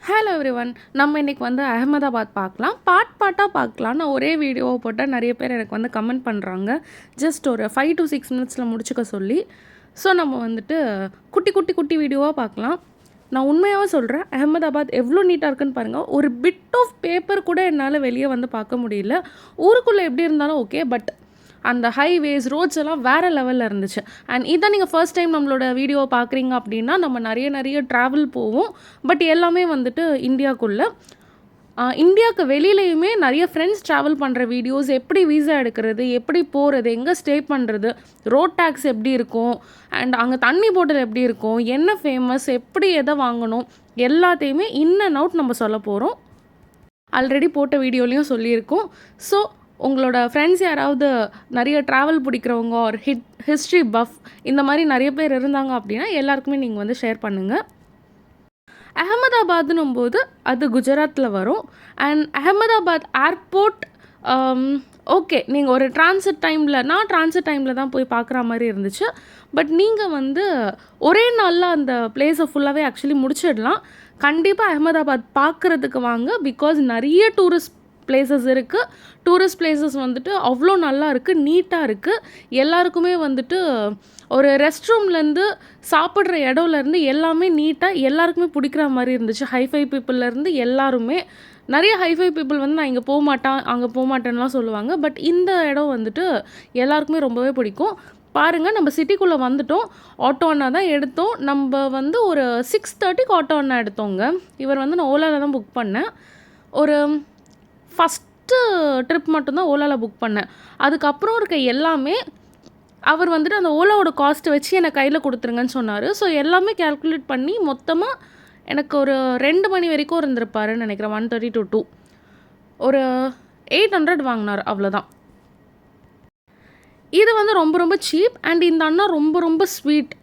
Hello everyone. நம்ம இன்றைக்கி வந்து அகமதாபாத் பார்க்கலாம். பாட்டாக பார்க்கலாம். நான் ஒரே வீடியோவை போட்டால் நிறைய பேர் எனக்கு வந்து கமெண்ட் பண்ணுறாங்க. ஜஸ்ட் ஒரு 5 to 6 மினிட்ஸில் முடிச்சுக்க சொல்லி. ஸோ நம்ம வந்துட்டு குட்டி குட்டி குட்டி வீடியோவாக பார்க்கலாம். நான் உண்மையாகவே சொல்கிறேன், அகமதாபாத் எவ்வளோ நீட்டாக இருக்குன்னு பாருங்கள். ஒரு பிட் ஆஃப் பேப்பர் கூட என்னால் வெளியே வந்து பார்க்க முடியல. ஊருக்குள்ளே எப்படி இருந்தாலும் ஓகே, பட் அந்த ஹைவேஸ் ரோட்ஸ் எல்லாம் வேறு லெவலில் இருந்துச்சு. அண்ட் இதான் நீங்கள் ஃபர்ஸ்ட் டைம் நம்மளோட வீடியோவை பார்க்குறீங்க அப்படின்னா, நம்ம நிறைய ட்ராவல் போவோம். பட் எல்லாமே வந்துட்டு இந்தியாவுக்குள்ளே. இந்தியாவுக்கு வெளியிலையுமே நிறைய ஃப்ரெண்ட்ஸ் ட்ராவல் பண்ணுற வீடியோஸ், எப்படி வீசா எடுக்கிறது, எப்படி போகிறது, எங்கே ஸ்டே பண்ணுறது, ரோட் டேக்ஸ் எப்படி இருக்கும், அண்ட் அங்கே தண்ணி போட்டல் எப்படி இருக்கும், என்ன ஃபேமஸ், எப்படி எதை வாங்கணும், எல்லாத்தையுமே இன் அண்ட் அவுட் நம்ம சொல்ல போகிறோம். ஆல்ரெடி போட்ட வீடியோலையும் சொல்லியிருக்கோம். ஸோ உங்களோட ஃப்ரெண்ட்ஸ் யாராவது நிறைய ட்ராவல் பிடிக்கிறவங்க ஒரு ஹிஸ்ட்ரி பஃப் இந்த மாதிரி நிறைய பேர் இருந்தாங்க அப்படின்னா எல்லாருக்குமே நீங்கள் வந்து ஷேர் பண்ணுங்கள். அகமதாபாத்னும் போது அது குஜராத்தில் வரும். அண்ட் அகமதாபாத் ஏர்போர்ட் ஓகே, நீங்கள் ஒரு நான் ட்ரான்சிட் டைமில் தான் போய் பார்க்குற மாதிரி இருந்துச்சு. பட் நீங்கள் வந்து ஒரே நாளில் அந்த பிளேஸை ஃபுல்லாகவே ஆக்சுவலி முடிச்சிடலாம். கண்டிப்பாக அகமதாபாத் பார்க்குறதுக்கு வாங்க. பிகாஸ் நிறைய டூரிஸ்ட் பிளேசஸ் இருக்குது. டூரிஸ்ட் பிளேசஸ் வந்துட்டு அவ்வளோ நல்லா இருக்குது, நீட்டாக இருக்குது. எல்லாருக்குமே வந்துட்டு ஒரு ரெஸ்ட் ரூம்லேருந்து சாப்பிட்ற இடம்லேருந்து எல்லாமே நீட்டாக எல்லாருக்குமே பிடிக்கிற மாதிரி இருந்துச்சு. ஹைஃபை பீப்புள்லேருந்து எல்லாருமே. நிறைய ஹைஃபை பீப்புள் வந்து நான் இங்கே அங்கே போக மாட்டேன்னுலாம் சொல்லுவாங்க. பட் இந்த இடம் வந்துட்டு எல்லாருக்குமே ரொம்பவே பிடிக்கும். பாருங்கள், நம்ம சிட்டிக்குள்ளே வந்துட்டோம். ஆட்டோ அண்ணா தான் எடுத்தோம். நம்ம வந்து ஒரு 6:30க்கு ஆட்டோ அண்ணா எடுத்தோங்க. இவர் வந்து நான் ஓலாவில் தான் புக் பண்ணேன். ஒரு ஃபஸ்ட்டு ட்ரிப் மட்டும்தான் ஓலாவில் புக் பண்ணேன். அதுக்கப்புறம் இருக்க எல்லாமே அவர் வந்துட்டு அந்த ஓலாவோட காஸ்ட்டை வச்சு எனக்கு கையில் கொடுத்துருங்கன்னு சொன்னார். ஸோ எல்லாமே கேல்குலேட் பண்ணி மொத்தமாக எனக்கு ஒரு 2 மணி வரைக்கும் இருந்திருப்பாருன்னு நினைக்கிறேன். 1:30 to 2 ஒரு 800 வாங்கினார், அவ்வளோதான். இது வந்து ரொம்ப சீப். அண்ட் இந்த அண்ணா ரொம்ப ஸ்வீட்.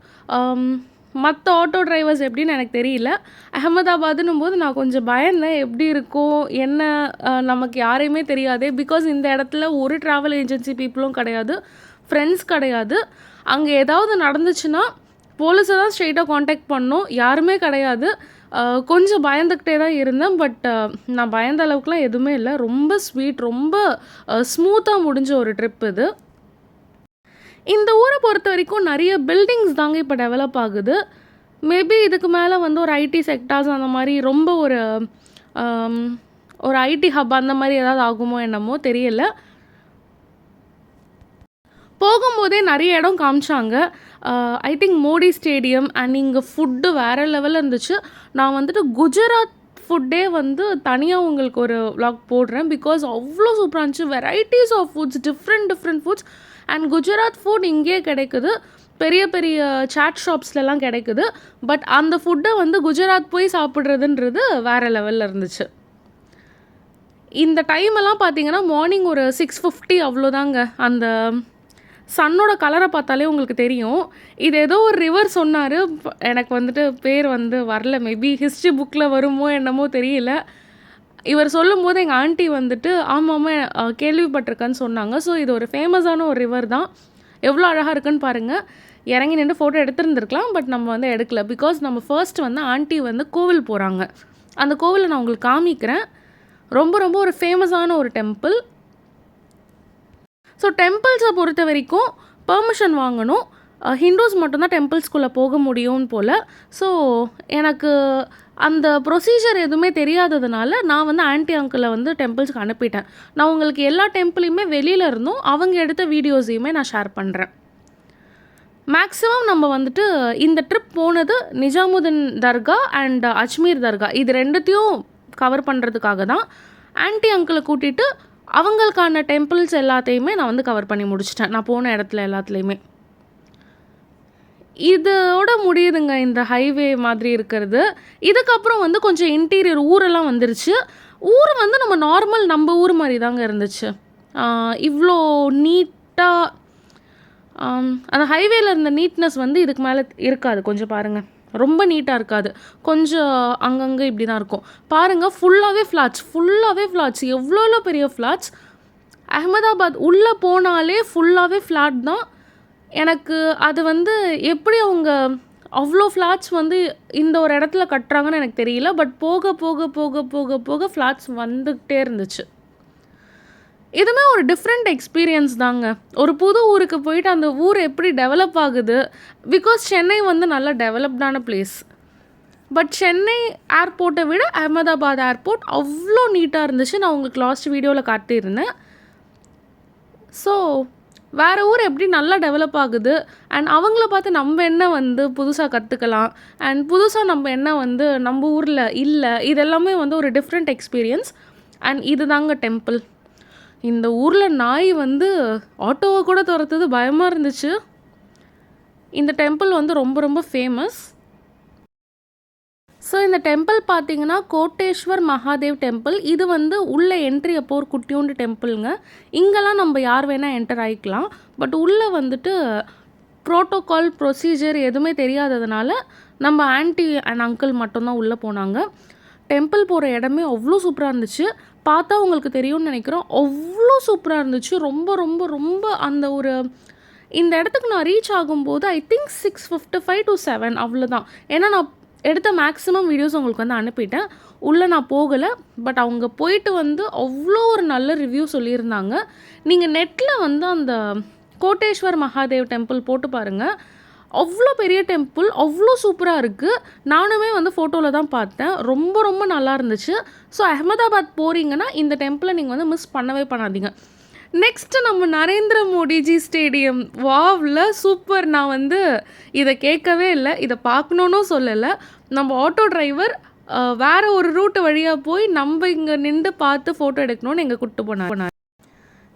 மற்ற ஆட்டோ டிரைவர்ஸ் எப்படின்னு எனக்கு தெரியல. அகமதாபாத்னும் போது நான் கொஞ்சம் பயந்தேன், எப்படி இருக்கும் என்ன, நமக்கு யாரையுமே தெரியாது. பிகாஸ் இந்த இடத்துல ஒரு ட்ராவல் ஏஜென்சி பீப்புளும் கிடையாது, ஃப்ரெண்ட்ஸ் கிடையாது. அங்கே ஏதாவது நடந்துச்சுன்னா போலீஸை தான் ஸ்ட்ரெயிட்டாக காண்டாக்ட் பண்ணோம், யாருமே கிடையாது. கொஞ்சம் பயந்துக்கிட்டே தான் இருந்தேன். பட் நான் பயந்த அளவுக்குலாம் எதுவுமே இல்லை. ரொம்ப ஸ்வீட், ரொம்ப ஸ்மூத்தாக முடிஞ்ச ஒரு ட்ரிப் இது. இந்த ஊரை பொறுத்த வரைக்கும் நிறைய பில்டிங்ஸ் தாங்க இப்போ டெவலப் ஆகுது. மேபி இதுக்கு மேலே வந்து ஒரு ஐடி செக்டார்ஸ் அந்த மாதிரி ரொம்ப ஒரு ஐடி ஹப் அந்த மாதிரி ஏதாவது ஆகுமோ என்னமோ தெரியல. போகும்போதே நிறைய இடம் காமிச்சாங்க. I think Modi stadium. And இங்கே ஃபுட்டு வேறு லெவலில் இருந்துச்சு. நான் வந்துட்டு குஜராத் ஃபுட்டே வந்து தனியாக உங்களுக்கு ஒரு vlog போடுறேன். பிகாஸ் அவ்வளோ சூப்பராக இருந்துச்சு. Varieties of foods, different foods. And Gujarat food இங்கே கிடைக்குது, பெரிய சாட் ஷாப்ஸ்லலாம் கிடைக்குது. பட் அந்த ஃபுட்டை வந்து குஜராத் போய் சாப்பிட்றதுன்றது வேறு லெவலில் இருந்துச்சு. இந்த டைமெல்லாம் பார்த்தீங்கன்னா மார்னிங் ஒரு 6:50 அவ்வளோதாங்க. அந்த சன்னோட கலரை பார்த்தாலே உங்களுக்கு தெரியும். இது ஏதோ ஒரு ரிவர் சொன்னார், எனக்கு வந்துட்டு பேர் வந்து வரல. மேபி ஹிஸ்ட்ரி புக்கில் வருமோ என்னமோ தெரியல. இவர் சொல்லும் போது எங்கள் ஆண்டி வந்துட்டு ஆமாம் கேள்விப்பட்டிருக்கேன்னு சொன்னாங்க. ஸோ இது ஒரு ஃபேமஸான ஒரு ரிவர் தான். எவ்வளோ அழகாக இருக்குன்னு பாருங்கள். இறங்கி நின்று ஃபோட்டோ எடுத்துருந்துருக்கலாம், பட் நம்ம வந்து எடுக்கல. பிகாஸ் நம்ம ஃபர்ஸ்ட் வந்து ஆண்டி வந்து கோவில் போகிறாங்க. அந்த கோவிலை நான் உங்களுக்கு காமிக்கிறேன். ரொம்ப ஒரு ஃபேமஸான ஒரு டெம்பிள். ஸோ டெம்பிள்ஸை பொறுத்த வரைக்கும் பெர்மிஷன் வாங்கணும். ஹிந்துஸ் மட்டும்தான் டெம்பிள்ஸ்குள்ளே போக முடியும் போல். ஸோ எனக்கு அந்த ப்ரொசீஜர் எதுவுமே தெரியாததுனால நான் வந்து ஆன்டி அங்கிளை வந்து டெம்பிள்ஸ்க்கு அனுப்பிட்டேன். நான் உங்களுக்கு எல்லா டெம்பிளையுமே வெளியில் இருந்தும் அவங்க எடுத்த வீடியோஸையுமே நான் ஷேர் பண்ணுறேன். மேக்ஸிமம் நம்ம வந்துட்டு இந்த ட்ரிப் போனது நிஜாமுதீன் தர்கா அண்ட் அஜ்மீர் தர்கா, இது ரெண்டுத்தையும் கவர் பண்ணுறதுக்காக தான். ஆன்டி அங்கிளை கூட்டிகிட்டு அவங்களுக்கான டெம்பிள்ஸ் எல்லாத்தையுமே நான் வந்து கவர் பண்ணி முடிச்சிட்டேன், நான் போன இடத்துல எல்லாத்துலேயுமே. இதோட முடியுதுங்க இந்த ஹைவே மாதிரி இருக்கிறது. இதுக்கப்புறம் வந்து கொஞ்சம் இன்டீரியர் ஊரெல்லாம் வந்துருச்சு. ஊர் வந்து நம்ம ஊர் மாதிரி தாங்க இருந்துச்சு. இவ்வளோ நீட்டாக அந்த ஹைவேல இருந்த நீட்னஸ் வந்து இதுக்கு மேலே இருக்காது. கொஞ்சம் பாருங்கள், ரொம்ப நீட்டாக இருக்காது. கொஞ்சம் அங்கங்கே இப்படி தான் இருக்கும். பாருங்கள், ஃபுல்லாகவே ஃப்ளாட்ஸ், எவ்வளோ பெரிய ஃப்ளாட்ஸ். அகமதாபாத் உள்ளே போனாலே ஃபுல்லாகவே ஃப்ளாட் தான். எனக்கு அது வந்து எப்படி அவங்க அவ்வளோ ஃப்ளாட்ஸ் வந்து இந்த ஒரு இடத்துல கட்டுறாங்கன்னு எனக்கு தெரியல. பட் போக போக போக போக போக ஃப்ளாட்ஸ் வந்துக்கிட்டே இருந்துச்சு. இதுவுமே ஒரு டிஃப்ரெண்ட் எக்ஸ்பீரியன்ஸ் தாங்க. ஒரு புது ஊருக்கு போயிட்டு அந்த ஊர் எப்படி டெவலப் ஆகுது. பிகாஸ் சென்னை வந்து நல்லா டெவலப்டான பிளேஸ். பட் சென்னை ஏர்போர்ட்டை விட அகமதாபாத் ஏர்போர்ட் அவ்வளோ நீட்டாக இருந்துச்சு. நான் உங்களுக்கு லாஸ்ட் வீடியோவில் காட்டியிருந்தேன். ஸோ வேறு ஊர் எப்படி நல்லா டெவலப் ஆகுது அண்ட் அவங்கள பார்த்து நம்ம என்ன வந்து புதுசாக கற்றுக்கலாம் அண்ட் புதுசாக நம்ம என்ன வந்து நம்ம ஊரில் இல்லை, இதெல்லாமே வந்து ஒரு டிஃப்ரெண்ட் எக்ஸ்பீரியன்ஸ். அண்ட் இது தாங்க டெம்பிள். இந்த ஊரில் நாய் வந்து ஆட்டோவை கூட துரத்துது, பயமாக இருந்துச்சு. இந்த டெம்பிள் வந்து ரொம்ப ரொம்ப ஃபேமஸ். ஸோ இந்த டெம்பிள் பார்த்தீங்கன்னா கோட்டேஸ்வர் மகாதேவ் டெம்பிள். இது வந்து உள்ளே என்ட்ரி அப்போ ஒரு குட்டியோண்டு டெம்பிளுங்க. இங்கெல்லாம் நம்ம யார் வேணால் என்டர் ஆகிக்கலாம். பட் உள்ளே வந்துட்டு ப்ரோட்டோகால் ப்ரொசீஜர் எதுவுமே தெரியாததுனால நம்ம ஆன்ட்டி அண்ட் அங்கிள் மட்டும்தான் உள்ளே போனாங்க. டெம்பிள் போகிற இடமே அவ்வளோ சூப்பராக இருந்துச்சு. பார்த்தா உங்களுக்கு தெரியும்னு நினைக்கிறோம். அவ்வளோ சூப்பராக இருந்துச்சு. ரொம்ப ரொம்ப ரொம்ப அந்த ஒரு இந்த இடத்துக்கு நான் ரீச் ஆகும்போது ஐ திங்க் 6:55 to 7 அவ்வளோதான். ஏன்னா நான் எடுத்த மேக்ஸிமம் வீடியோஸ் உங்களுக்கு வந்து அனுப்பிட்டேன். உள்ளே நான் போகலை. பட் அவங்க போயிட்டு வந்து அவ்வளோ ஒரு நல்ல ரிவ்யூ சொல்லியிருந்தாங்க. நீங்கள் நெட்டில் வந்து அந்த கோட்டேஸ்வர் மகாதேவ் டெம்பிள் போட்டு பாருங்கள். அவ்வளோ பெரிய டெம்பிள், அவ்வளோ சூப்பராக இருக்குது. நானுமே வந்து ஃபோட்டோவில் தான் பார்த்தேன். ரொம்ப ரொம்ப நல்லா இருந்துச்சு. ஸோ அகமதாபாத் போகிறீங்கன்னா இந்த டெம்பிளை நீங்கள் வந்து மிஸ் பண்ணவே பண்ணாதீங்க. நெக்ஸ்ட்டு நம்ம நரேந்திர மோடிஜி ஸ்டேடியம். வாவ்ல சூப்பர். நான் வந்து இதை கேட்கவே இல்லை, இதை பார்க்கணுன்னு சொல்லலை. நம்ம ஆட்டோ டிரைவர் வேறு ஒரு ரூட்டு வழியாக போய் நம்ம இங்கே நின்று பார்த்து ஃபோட்டோ எடுக்கணும்னு எங்கள் கூப்பிட்டு போனார்.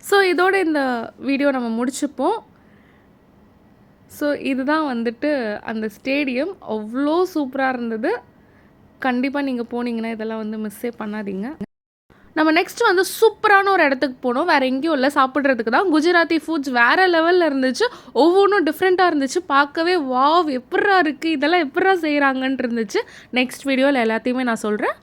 ஸோ இதோட இந்த வீடியோ நம்ம முடிச்சுப்போம். ஸோ இதுதான் வந்துட்டு அந்த ஸ்டேடியம். அவ்வளோ சூப்பராக இருந்தது. கண்டிப்பாக நீங்கள் போனீங்கன்னா இதெல்லாம் வந்து மிஸ்ஸே பண்ணாதீங்க. நம்ம நெக்ஸ்ட் வந்து சூப்பரான ஒரு இடத்துக்கு போனோம். வேறு எங்கேயும் இல்லை, சாப்பிட்றதுக்கு தான். குஜராத்தி ஃபுட்ஸ் வேறு லெவலில் இருந்துச்சு. ஒவ்வொன்றும் டிஃப்ரெண்ட்டாக இருந்துச்சு. பார்க்கவே வாவ் எப்பட்றா இருக்குது, இதெல்லாம் எப்பட்றா செய்கிறாங்கன்ட்டு இருந்துச்சு. நெக்ஸ்ட் வீடியோவில் எல்லாத்தையுமே நான் சொல்கிறேன்.